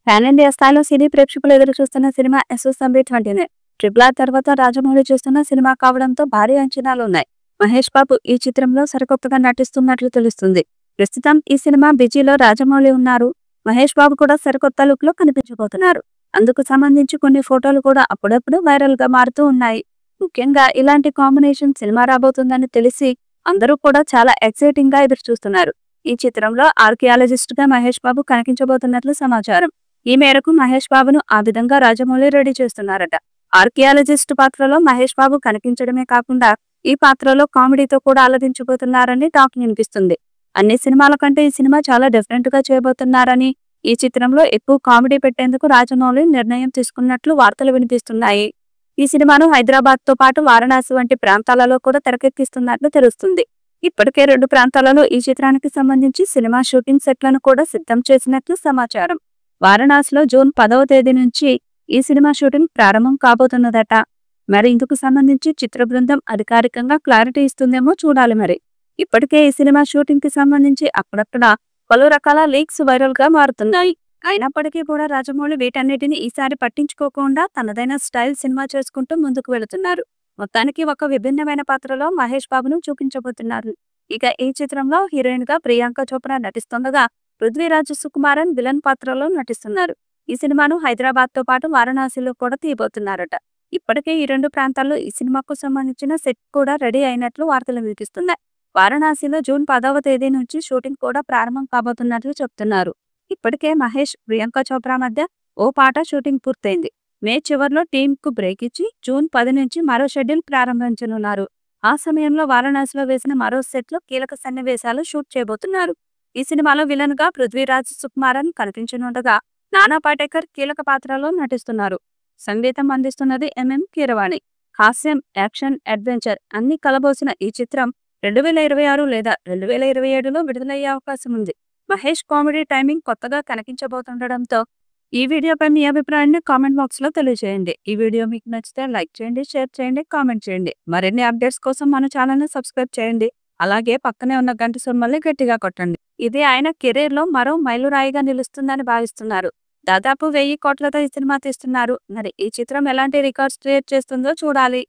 Pan India స్థాయిలో సినీ ప్రేక్షకులు ఎదురు చూస్తున్న సినిమా ఎస్ఎస్ఎంబి 29 ట్రిపుల్ ఆర్ తర్వాత రాజమౌళి చేస్తున్న సినిమా కావడంతో భారీ అంచనాలు ఉన్నాయి. మహేష్ బాబు ఈ చిత్రంలో సరికొత్తగా నటిస్తున్నట్లు తెలుస్తుంది. ప్రస్తుతం ఈ సినిమా బిజీలో రాజమౌళి ఉన్నారు. మహేష్ బాబు కూడా సరికొత్త లుక్ లో కనిపించబోతున్నారు. అందుకు సంబంధించి కొన్ని ఫోటోలు కూడా అప్పుడప్పుడు వైరల్ గా మారుతూ ఉన్నాయి. ముఖ్యంగా ఇలాంటి కాంబినేషన్ సినిమా రాబోతుందని తెలిసి అందరూ కూడా చాలా ఎక్సైటింగ్ గా ఎదురు చూస్తున్నారు. ఈ చిత్రంలో ఆర్కియాలజిస్ట్ గా మహేష్ బాబు కనిపించబోతున్నట్లు సమాచారం. ఈ మేరకు మహేష్ బాబును ఆ విధంగా రాజమౌళి రెడీ చేస్తున్నారట. ఆర్కియాలజిస్ట్ పాత్రలో మహేష్ బాబు కనిపించడమే కాకుండా ఈ పాత్రలో కామెడీతో కూడా ఆలదించబోతున్నారని టాక్ వినిపిస్తుంది. అన్ని సినిమాల కంటే ఈ సినిమా చాలా డిఫరెంట్ గా చేయబోతున్నారని, ఈ చిత్రంలో ఎక్కువ కామెడీ పెట్టేందుకు రాజమౌళి నిర్ణయం తీసుకున్నట్లు వార్తలు వినిపిస్తున్నాయి. ఈ సినిమాను హైదరాబాద్ తో పాటు వారణాసి వంటి ప్రాంతాలలో కూడా తెరకెక్కిస్తున్నట్లు తెలుస్తుంది. ఇప్పటికే 2 ప్రాంతాలలో ఈ చిత్రానికి సంబంధించి సినిమా షూటింగ్ సెట్లను కూడా సిద్ధం చేసినట్లు సమాచారం. వారణాసిలో జూన్ 10వ తేదీ నుంచి ఈ సినిమా షూటింగ్ ప్రారంభం కాబోతున్నదట. మరి ఇందుకు సంబంధించి చిత్ర బృందం అధికారికంగా క్లారిటీ ఇస్తుందేమో చూడాలి. మరి ఇప్పటికే ఈ సినిమా షూటింగ్ కి సంబంధించి అక్కడక్కడ పలు రకాల లీక్స్ వైరల్ గా మారుతున్నాయి. అయినప్పటికీ కూడా రాజమౌళి వీటన్నిటిని ఈసారి పట్టించుకోకుండా తనదైన స్టైల్ సినిమా చేసుకుంటూ ముందుకు వెళుతున్నారు. మొత్తానికి ఒక విభిన్నమైన పాత్రలో మహేష్ బాబును చూపించబోతున్నారు. ఇక ఈ చిత్రంలో హీరోయిన్ గా ప్రియాంక చోప్రా నటిస్తుండగా పృథ్వీరాజ్ సుకుమారన్ విలన్ పాత్రలో నటిస్తున్నారు. ఈ సినిమాను హైదరాబాద్ తో పాటు వారణాసిలో కూడా తీయబోతున్నారట. ఇప్పటికే ఈ 2 ప్రాంతాల్లో ఈ సినిమాకు సంబంధించిన సెట్ కూడా రెడీ అయినట్లు వార్తలు వినిపిస్తున్నాయి. వారణాసిలో జూన్ 10వ తేదీ నుంచి షూటింగ్ కూడా ప్రారంభం కాబోతున్నట్లు చెప్తున్నారు. ఇప్పటికే మహేష్, ప్రియాంక చోప్రా మధ్య ఓ పాట షూటింగ్ పూర్తయింది. మే చివర్లో టీమ్ కు బ్రేక్ ఇచ్చి జూన్ 10 నుంచి మరో షెడ్యూల్ ప్రారంభించనున్నారు. ఆ సమయంలో వారణాసిలో వేసిన మరో సెట్ లో కీలక సన్నివేశాలు షూట్ చేయబోతున్నారు. ఈ సినిమాలో విలన్ గా పృథ్వీరాజ్ సుకుమారన్ కనిపించనుండగా నానా పాటేకర్ కీలక పాత్రలో నటిస్తున్నారు. సంగీతం అందిస్తున్నది ఎంఎం కీరవాణి. హాస్యం, యాక్షన్, అడ్వెంచర్ అన్ని కలబోసిన ఈ చిత్రం 2026 లేదా 2027లో విడుదలయ్యే అవకాశం ఉంది. మహేష్ కామెడీ టైమింగ్ కొత్తగా కనిపించబోతుండడంతో ఈ వీడియోపై మీ అభిప్రాయాన్ని కామెంట్ బాక్స్ లో తెలియజేయండి. ఈ వీడియో మీకు నచ్చితే లైక్ చేయండి, షేర్ చేయండి, కామెంట్ చేయండి. మరిన్ని అప్డేట్స్ కోసం మన ఛానల్ ని సబ్స్క్రైబ్ చేయండి. అలాగే పక్కనే ఉన్న గంట సింబల్ని గట్టిగా కొట్టండి. ఇది ఆయన కెరీర్ లో మరో మైలురాయిగా నిలుస్తుందని భావిస్తున్నారు. దాదాపు 1000 కోట్లతో ఈ సినిమా తీస్తున్నారు. మరి ఈ చిత్రం ఎలాంటి రికార్డ్స్ క్రియేట్ చేస్తుందో చూడాలి.